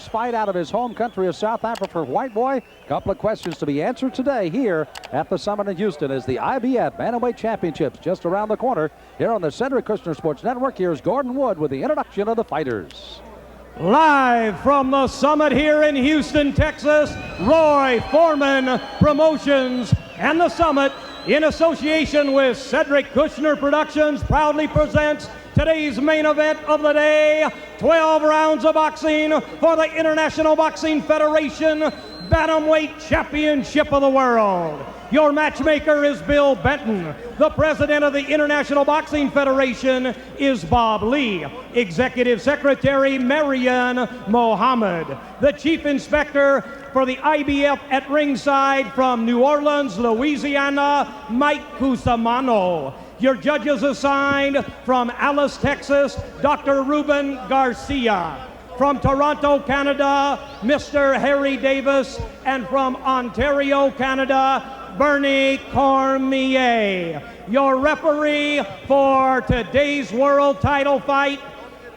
first fight out of his home country of South Africa for Whiteboy. A couple of questions to be answered today here at the Summit in Houston as the IBF Bantamweight Championships just around the corner here on the Cedric Kushner Sports Network. Here's Gordon Wood with the introduction of the fighters. Live from the Summit here in Houston, Texas, Roy Foreman Promotions and the Summit, in association with Cedric Kushner Productions, proudly presents today's main event of the day. 12 rounds of boxing for the International Boxing Federation Bantamweight Championship of the World. Your matchmaker is Bill Benton. The president of the International Boxing Federation is Bob Lee. Executive Secretary Marian Mohammed. The chief inspector for the IBF at ringside from New Orleans, Louisiana, Mike Cusimano. Your judges assigned from Alice, Texas, Dr. Ruben Garcia. From Toronto, Canada, Mr. Harry Davis. And from Ontario, Canada, Bernie Cormier. Your referee for today's world title fight,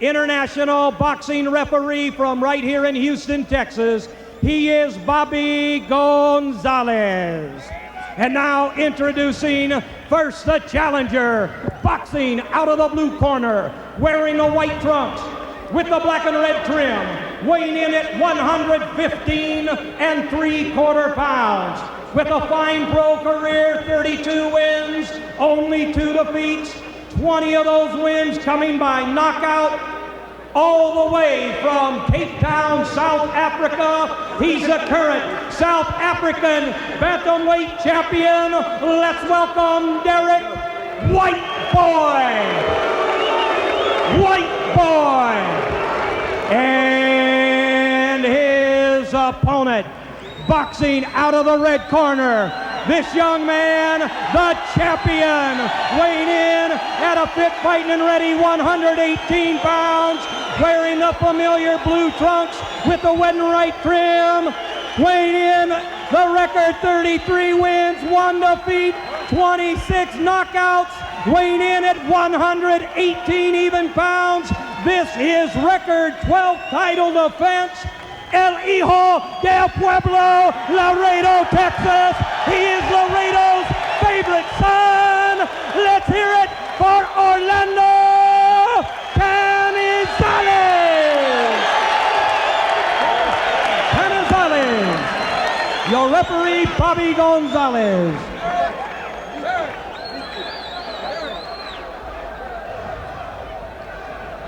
international boxing referee from right here in Houston, Texas. He is Bobby Gonzalez. And now introducing first the challenger, boxing out of the blue corner, wearing the white trunks with the black and red trim, weighing in at 115 3/4 pounds. With a fine pro career, 32 wins, only 2 defeats, 20 of those wins coming by knockout. All the way from Cape Town, South Africa, he's a current South African bantamweight champion. Let's welcome Derrick Whiteboy. Whiteboy. And his opponent, boxing out of the red corner, this young man, the champion, weighing in at a fit, fighting and ready, 118 pounds, wearing the familiar blue trunks with the red and white trim, weighing in the record 33 wins, 1 defeat, 26 knockouts, weighing in at 118 even pounds. This is record 12th title defense. El Hijo del Pueblo, Laredo, Texas. He is Laredo's favorite son. Let's hear it for Orlando Canizales. Canizales. Your referee, Bobby Gonzalez.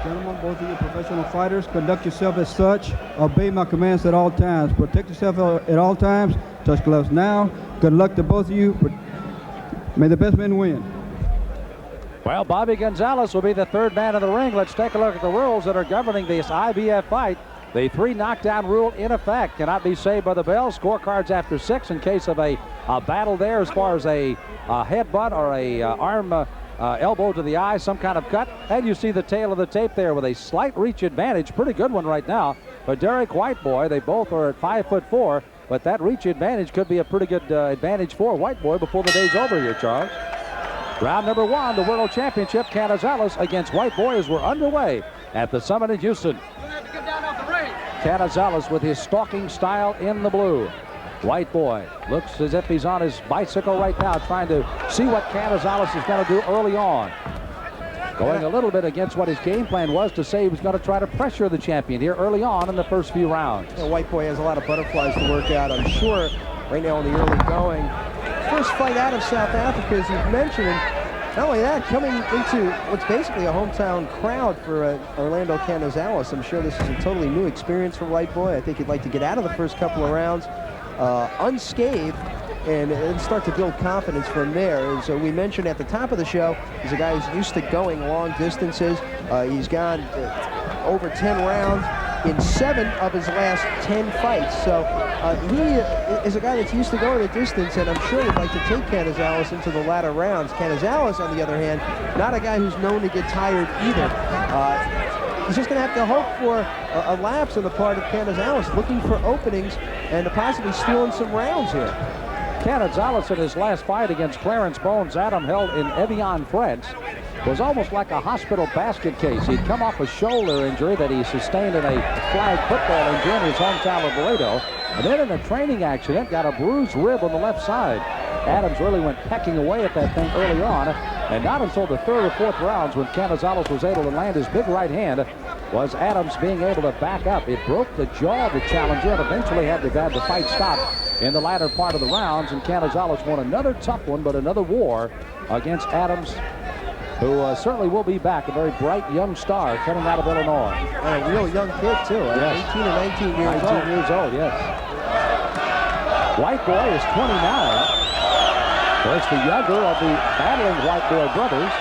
Gentlemen, both of you professional fighters, conduct yourself as such. Obey my commands at all times. Protect yourself at all times. Touch gloves now. Good luck to both of you. May the best men win. Well, Bobby Gonzalez will be the third man in the ring. Let's take a look at the rules that are governing this IBF fight. The 3 knockdown rule in effect cannot be saved by the bell. Scorecards after 6 in case of a battle there as far as a headbutt or a arm elbow to the eye, some kind of cut. And you see the tail of the tape there with a slight reach advantage. Pretty good one right now. But Derrick Whiteboy, they both are at 5'4", but that reach advantage could be a pretty good advantage for Whiteboy before the day's over here, Charles. Round number 1, the World Championship, Canizales against Whiteboy as we're underway at the Summit in Houston. Canizales with his stalking style in the blue. Whiteboy looks as if he's on his bicycle right now, trying to see what Canizales is going to do early on. Going a little bit against what his game plan was to say he was going to try to pressure the champion here early on in the first few rounds. Yeah, Whiteboy has a lot of butterflies to work out, I'm sure, right now in the early going. First fight out of South Africa, as you've mentioned, and not only that, coming into what's basically a hometown crowd for Orlando Canizales. I'm sure this is a totally new experience for Whiteboy. I think he'd like to get out of the first couple of rounds unscathed and start to build confidence from there. As we mentioned at the top of the show, he's a guy who's used to going long distances. He's gone over 10 rounds in 7 of his last 10 fights. So he is a guy that's used to going the distance, and I'm sure he'd like to take Canizales into the latter rounds. Canizales, on the other hand, not a guy who's known to get tired either. He's just going to have to hope for a lapse on the part of Canizales, looking for openings and possibly stealing some rounds here. Canizales in his last fight against Clarence Bones Adam held in Evian, France. was almost like a hospital basket case. He'd come off a shoulder injury that he sustained in a flag football injury in his hometown of Laredo. And then in a training accident, got a bruised rib on the left side. Adams really went pecking away at that thing early on. And not until the third or fourth rounds, when Canizales was able to land his big right hand, was Adams being able to back up. It broke the jaw of the challenger and eventually had the fight stop in the latter part of the rounds. And Canizales won another tough one, but another war against Adams, who certainly will be back, a very bright young star coming out of Illinois. And a real young kid, too. Yes. 18 or 19 years old. 19 years old, yes. Whiteboy is 29. Of course, the younger of the battling Whiteboy brothers.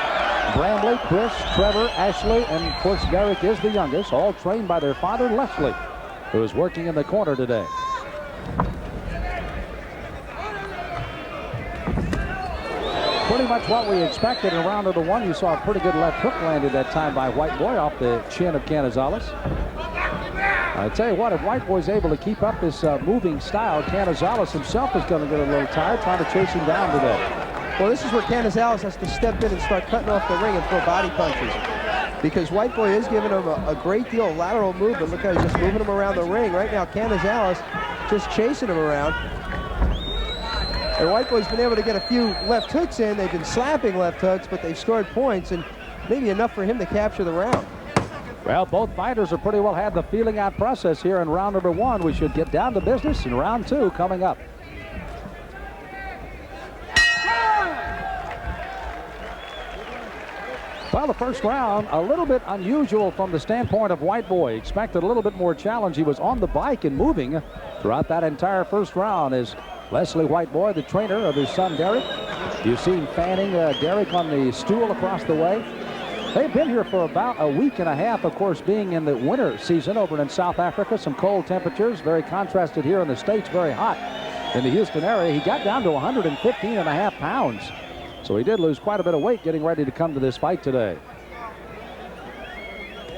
Bramley, Chris, Trevor, Ashley, and of course Derrick is the youngest, all trained by their father, Leslie, who is working in the corner today. Pretty much what we expected in round number one. You saw a pretty good left hook landed that time by Whiteboy off the chin of Canizales. I tell you what, if Whiteboy's able to keep up this moving style, Canizales himself is going to get a little tired trying to chase him down today. Well, this is where Canizales has to step in and start cutting off the ring and throw body punches, because Whiteboy is giving him a great deal of lateral movement. Look how he's just moving him around the ring. Right now, Canizales just chasing him around. And Whiteboy's been able to get a few left hooks in. They've been slapping left hooks, but they've scored points, and maybe enough for him to capture the round. Well, both fighters have pretty well had the feeling out process here in round number one. We should get down to business in round two coming up. Well, the first round, a little bit unusual from the standpoint of Whiteboy. Expected a little bit more challenge. He was on the bike and moving throughout that entire first round as Leslie Whiteboy, the trainer of his son Derrick. You've seen fanning Derrick on the stool across the way. They've been here for about a week and a half, of course, being in the winter season over in South Africa. Some cold temperatures, very contrasted here in the States, very hot in the Houston area. He got down to 115.5 pounds. So he did lose quite a bit of weight getting ready to come to this fight today.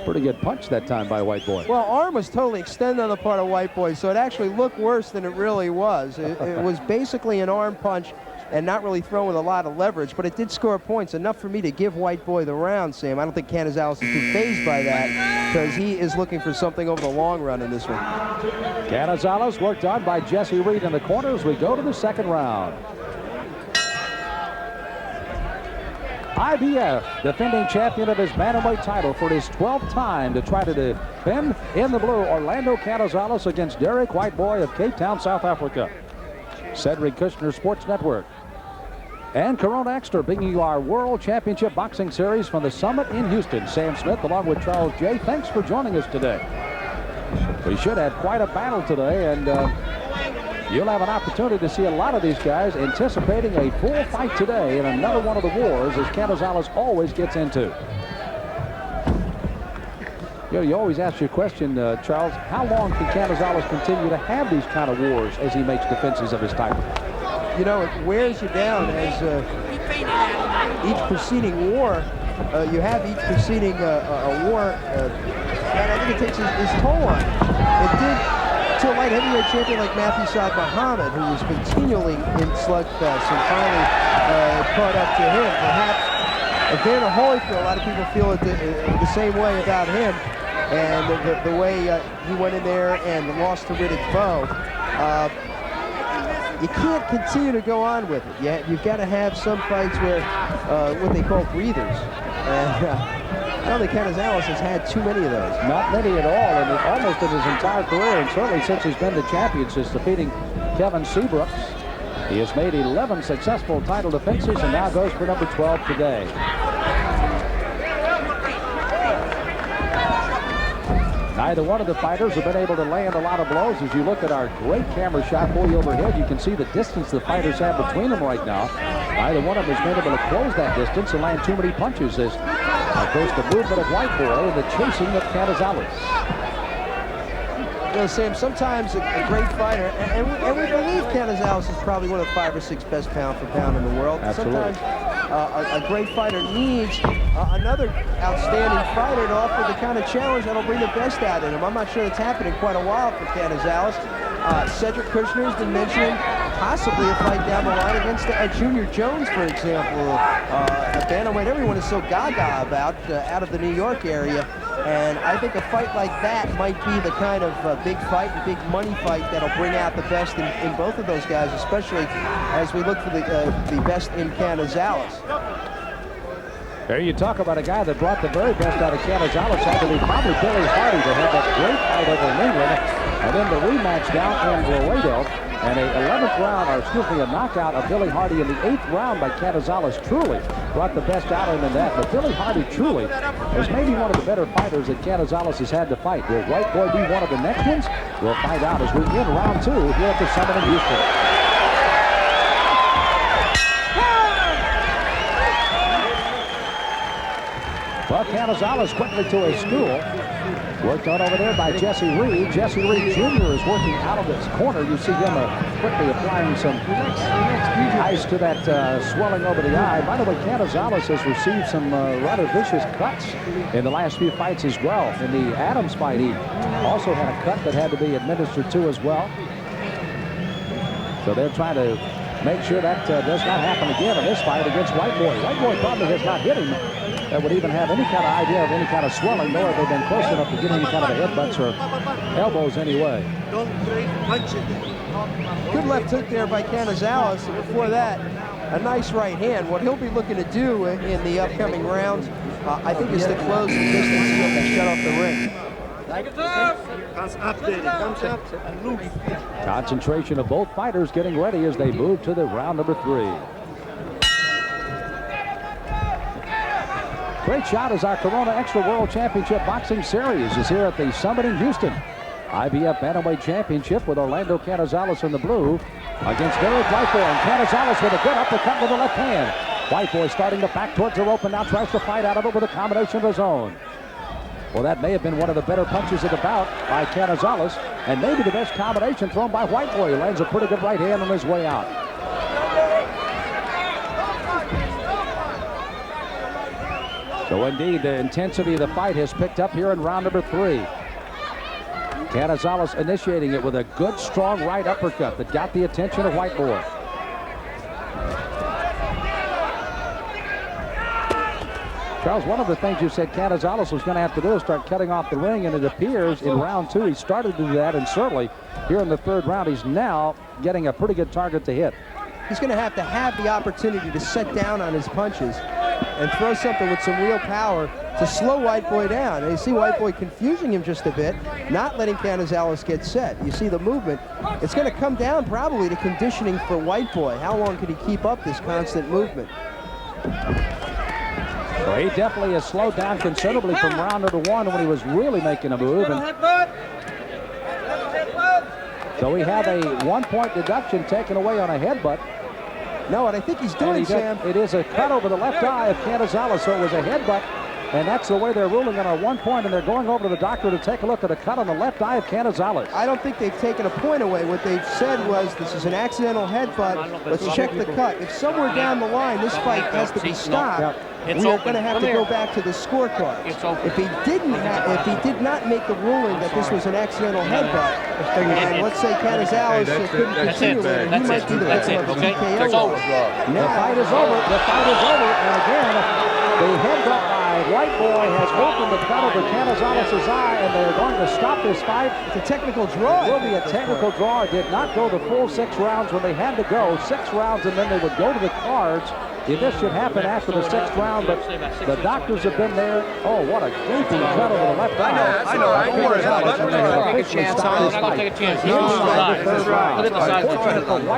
Pretty good punch that time by Whiteboy. Well, arm was totally extended on the part of Whiteboy, so it actually looked worse than it really was. It was basically an arm punch and not really throwing with a lot of leverage, but it did score points, enough for me to give Whiteboy the round, Sam. I don't think Canizales is too fazed by that, because he is looking for something over the long run in this one. Canizales worked on by Jesse Reed in the corner as we go to the second round. IBF defending champion of his bantamweight title for his 12th time to try to defend in the blue. Orlando Canizales against Derrick Whiteboy of Cape Town, South Africa. Cedric Kushner Sports Network. And Corona Extra bringing you our World Championship Boxing Series from the Summit in Houston. Sam Smith along with Charles J. Thanks for joining us today. We should have quite a battle today, and you'll have an opportunity to see a lot of these guys anticipating a full fight today in another one of the wars, as Canizales always gets into. You know, you always ask your question, Charles, how long can Canizales continue to have these kind of wars as he makes defenses of his title? You know, it wears you down as each preceding war, you have each preceding a war, and I think it takes his toll on it. It did to a light heavyweight champion like Matthew Saad Muhammad, who was continually in slugfests and finally caught up to him. Perhaps Evander Holyfield, a lot of people feel it the same way about him, and the way he went in there and lost to Riddick Bowe. You can't continue to go on with it. You've got to have some fights where what they call breathers. And I don't think Canizales has had too many of those. Not many at all, and almost in his entire career, and certainly since he's been the champion since defeating Kevin Seabrooks. He has made 11 successful title defenses and now goes for number 12 today. Neither one of the fighters have been able to land a lot of blows. As you look at our great camera shot for you overhead, you can see the distance the fighters have between them right now. Neither one of them has been able to close that distance and land too many punches. As, of course, the movement of Whiteboy and the chasing of Canizales. You know, Sam, sometimes a great fighter, and we believe Canizales is probably one of the 5 or 6 best pound for pound in the world. Absolutely. Sometimes a great fighter needs another outstanding fighter to offer the kind of challenge that'll bring the best out in him. I'm not sure that's happened in quite a while for Canizales. Cedric Kushner has been mentioning possibly a fight down the line against Junior Jones, for example. A bantamweight everyone is so gaga about out of the New York area. And I think a fight like that might be the kind of big fight and big money fight that'll bring out the best in both of those guys, especially as we look for the best in Canizales. There you talk about a guy that brought the very best out of Canizales. Had to be probably Billy Hardy to have that great fight over in England. And then the rematch down in Laredo. And a 11th round, or excuse me, a knockout of Billy Hardy in the 8th round by Canizales truly brought the best out of him in that. But Billy Hardy truly is maybe one of the better fighters that Canizales has had to fight. Will Whiteboy be one of the next ones? We'll find out as we end round 2 here at the Summit in Houston. Well, Canizales quickly to a stool. Worked on over there by Jesse Reed. Jesse Reed Jr. is working out of this corner. You see him quickly applying some ice to that swelling over the eye. By the way, Canizales has received some rather vicious cuts in the last few fights as well. In the Adams fight, he also had a cut that had to be administered to as well. So they're trying to make sure that does not happen again in this fight against Whiteboy. Whiteboy probably has not hit him that would even have any kind of idea of any kind of swelling, nor have they been close enough to get any kind of a headbutts or elbows anyway. Good left hook there by Canizales, and before that, a nice right hand. What he'll be looking to do in the upcoming rounds, I think, is to close the distance he'll be shut off the ring. Concentration of both fighters getting ready as they move to the round number 3. Great shot as our Corona Extra World Championship Boxing Series is here at the Summit in Houston. IBF Bantamweight Championship with Orlando Canizales in the blue against Derrick Whiteboy. And Canizales with a good uppercut with the left hand. Whiteboy starting to back towards the rope and now tries to fight out of it with a combination of his own. Well, that may have been one of the better punches of the bout by Canizales, and maybe the best combination thrown by Whiteboy. He lands a pretty good right hand on his way out. So indeed, the intensity of the fight has picked up here in round number 3. Canizales initiating it with a good, strong right uppercut that got the attention of Whiteboy. Charles, one of the things you said Canizales was going to have to do is start cutting off the ring, and it appears in round 2 he started to do that, and certainly here in the 3rd round he's now getting a pretty good target to hit. He's going to have the opportunity to set down on his punches and throw something with some real power to slow Whiteboy down. And you see Whiteboy confusing him just a bit, not letting Canizales get set. You see the movement. It's going to come down probably to conditioning for Whiteboy. How long can he keep up this constant movement? Well, he definitely has slowed down considerably from round number 1 when he was really making a move. And so we have a 1-point deduction taken away on a headbutt. No, what I think he's doing, Sam, it is a cut over the left eye of Canizales, so it was a headbutt, and that's the way they're ruling on a 1 point, and they're going over to the doctor to take a look at a cut on the left eye of Canizales. I don't think they've taken a point away. What they've said was this is an accidental headbutt. Let's check the cut. If somewhere down the line this fight has to be stopped, we are going to have to go back to the scorecard. If he did not make the ruling that this was an accidental headbutt, and let's say Canizales couldn't continue later, he might be the victim of a TKO. The fight is over. The fight is over. And again, the headbutt by Whiteboy has opened the cut over Canizales' eye, and they're going to stop this fight. It's a technical draw. It will be a technical draw. It did not go the full 6 rounds when they had to go. 6 rounds, and then they would go to the cards. If this should happen after the 6th round, but the doctors have been there. Oh, what a gaping cut over the left eye. I know. Don't worry about it. Take a chance. I'm not going to take a chance. Look at the size.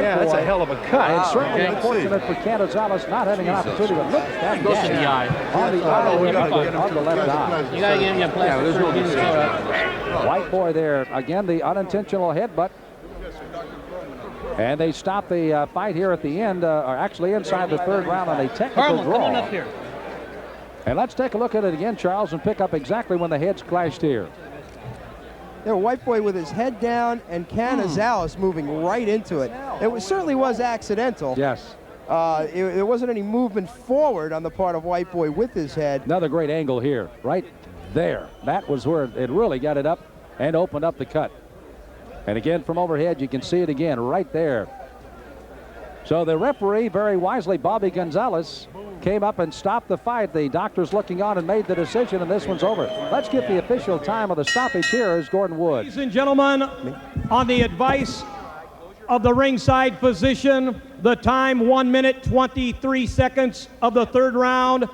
Yeah, that's a hell of a cut. And certainly unfortunate for Canizales not having an opportunity. But look at that goes to the eye. On the left eye. You got to give him your place. Whiteboy there. Again, the unintentional headbutt. And they stop the fight here at the end, or actually inside the 3rd round on a technical draw. Come on up here. And let's take a look at it again, Charles, and pick up exactly when the heads clashed here. There, Whiteboy with his head down and Canizales moving right into it. It certainly was accidental. Yes. There wasn't any movement forward on the part of Whiteboy with his head. Another great angle here, right there. That was where it really got it up and opened up the cut. And again, from overhead, you can see it again right there. So the referee, very wisely, Bobby Gonzalez, came up and stopped the fight. The doctors looking on and made the decision, and this one's over. Let's get the official time of the stoppage here is Gordon Wood. Ladies and gentlemen, on the advice of the ringside physician, the time 1 minute 23 seconds of the third round.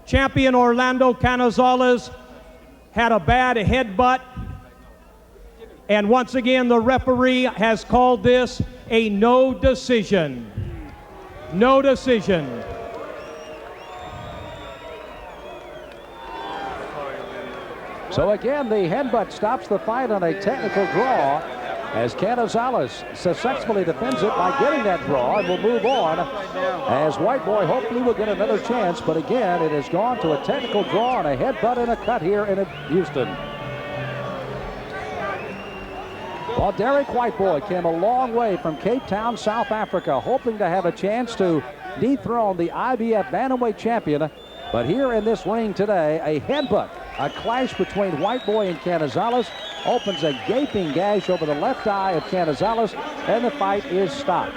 Champion Orlando Canizales had a bad headbutt. And once again, the referee has called this a no decision. No decision. So again, the headbutt stops the fight on a technical draw as Canizales successfully defends it by getting that draw and will move on as Whiteboy hopefully will get another chance. But again, it has gone to a technical draw and a headbutt and a cut here in Houston. Well, Derrick Whiteboy came a long way from Cape Town, South Africa, hoping to have a chance to dethrone the IBF Bantamweight champion. But here in this ring today, a headbutt, a clash between Whiteboy and Canizales, opens a gaping gash over the left eye of Canizales, and the fight is stopped.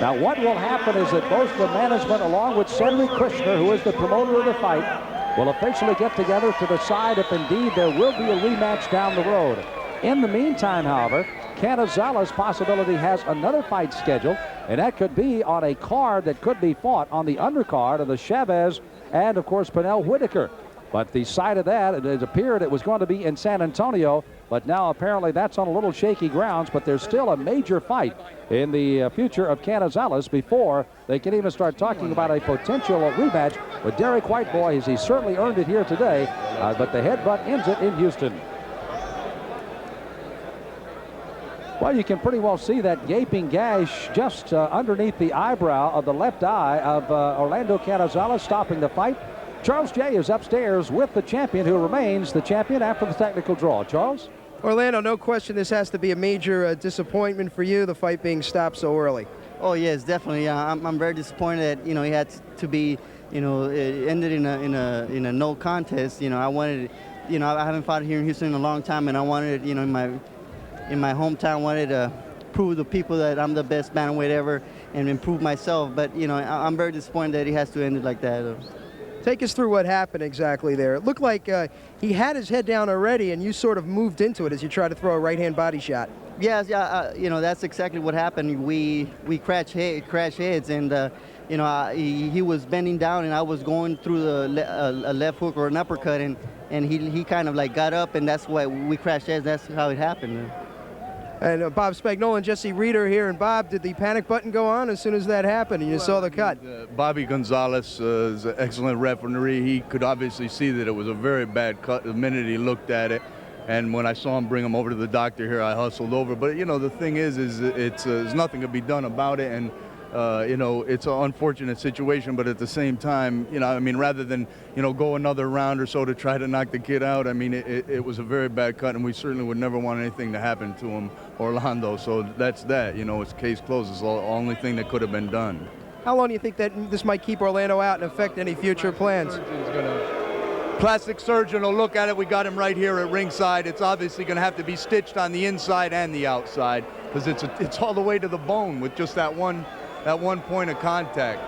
Now, what will happen is that both the management, along with Cedric Kushner, who is the promoter of the fight, will officially get together to decide if indeed there will be a rematch down the road. In the meantime, however, Canizales' possibility has another fight scheduled, and that could be on a card that could be fought on the undercard of the Chavez and, of course, Pernell Whitaker. But the side of that, it appeared it was going to be in San Antonio, but now apparently that's on a little shaky grounds. But there's still a major fight in the future of Canizales before they can even start talking about a potential rematch with Derrick Whiteboy, as he certainly earned it here today, but the headbutt ends it in Houston. Well, you can pretty well see that gaping gash just underneath the eyebrow of the left eye of Orlando Canizales, stopping the fight. Charles J. is upstairs with the champion, who remains the champion after the technical draw. Charles? Orlando, no question this has to be a major disappointment for you, the fight being stopped so early. Oh, yes, definitely. I'm very disappointed that, he had to be, it ended in a no contest. I wanted, I haven't fought here in Houston in a long time, and I wanted, in my hometown, wanted to prove to people that I'm the best bantamweight ever and improve myself. But, I'm very disappointed that he has to end it like that. Take us through what happened exactly there. It looked like he had his head down already, and you sort of moved into it as you tried to throw a right-hand body shot. Yes, that's exactly what happened. We crashed heads, and he was bending down, and I was going through a left hook or an uppercut, and he kind of like got up, and that's why we crashed heads. That's how it happened. And Bob Spagnola and Jesse Reeder here. And Bob, did the panic button go on as soon as that happened and you saw the cut? Bobby Gonzalez is an excellent referee. He could obviously see that it was a very bad cut the minute he looked at it. And when I saw him bring him over to the doctor here, I hustled over. But, the thing is there's nothing to be done about it. And, it's an unfortunate situation. But at the same time, rather than, go another round or so to try to knock the kid out, it was a very bad cut. And we certainly would never want anything to happen to him, Orlando. So that's that. It's case closed. It's the only thing that could have been done. How long do you think that this might keep Orlando out and affect any future plans? Plastic surgeon will look at it. We got him right here at ringside. It's obviously going to have to be stitched on the inside and the outside because it's all the way to the bone with just that one point of contact.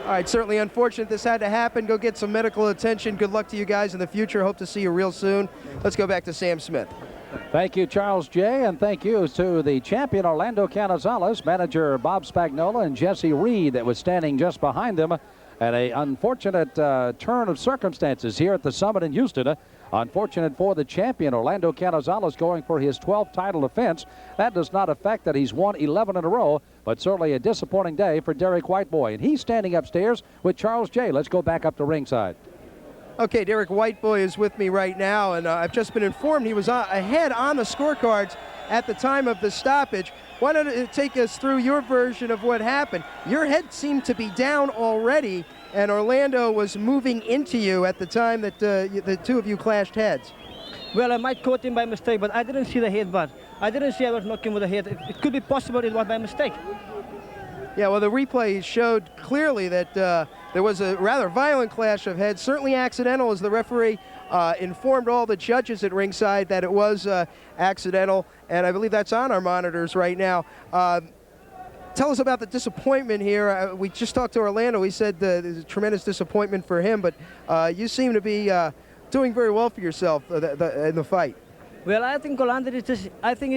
All right, certainly unfortunate this had to happen. Go get some medical attention. Good luck to you guys in the future. Hope to see you real soon. Let's go back to Sam Smith. Thank you, Charles J., and thank you to the champion Orlando Canizales, manager Bob Spagnola, and Jesse Reed that was standing just behind them at an unfortunate turn of circumstances here at the Summit in Houston. Unfortunate for the champion, Orlando Canizales, going for his 12th title defense. That does not affect that he's won 11 in a row, but certainly a disappointing day for Derrick Whiteboy. And he's standing upstairs with Charles J. Let's go back up to ringside. Okay, Derrick Whiteboy is with me right now, and I've just been informed he was ahead on the scorecards at the time of the stoppage. Why don't you take us through your version of what happened? Your head seemed to be down already, and Orlando was moving into you at the time that the two of you clashed heads. Well, I might caught him by mistake, but I didn't see the headbutt. I didn't see I was knocking with the head. It could be possible it was by mistake. Yeah, well, the replay showed clearly that there was a rather violent clash of heads, certainly accidental, as the referee informed all the judges at ringside that it was accidental, and I believe that's on our monitors right now. Tell us about the disappointment here. We just talked to Orlando. He said there's a tremendous disappointment for him, but you seem to be doing very well for yourself in the fight. Well, I think Orlando he's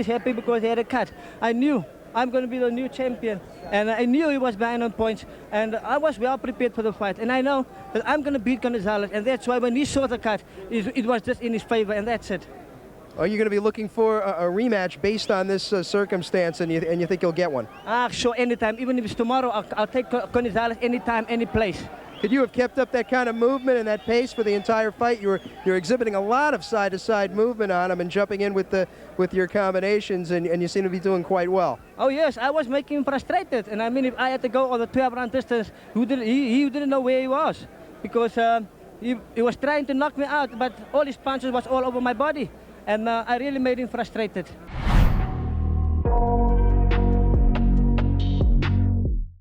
happy because he had a cut. I knew I'm going to be the new champion, and I knew he was behind on points, and I was well prepared for the fight, and I know that I'm going to beat Canizales, and that's why when he saw the cut, it was just in his favor, and that's it. Are you going to be looking for a rematch based on this circumstance, and you think you'll get one? Sure, anytime. Even if it's tomorrow, I'll take Canizales anytime, any place. Could you have kept up that kind of movement and that pace for the entire fight? You're exhibiting a lot of side-to-side movement on him and jumping in with your combinations, and you seem to be doing quite well. Oh yes, I was making him frustrated, and I mean, if I had to go on the 12-round distance, he didn't know where he was, because he was trying to knock me out, but all his punches was all over my body, and I really made him frustrated.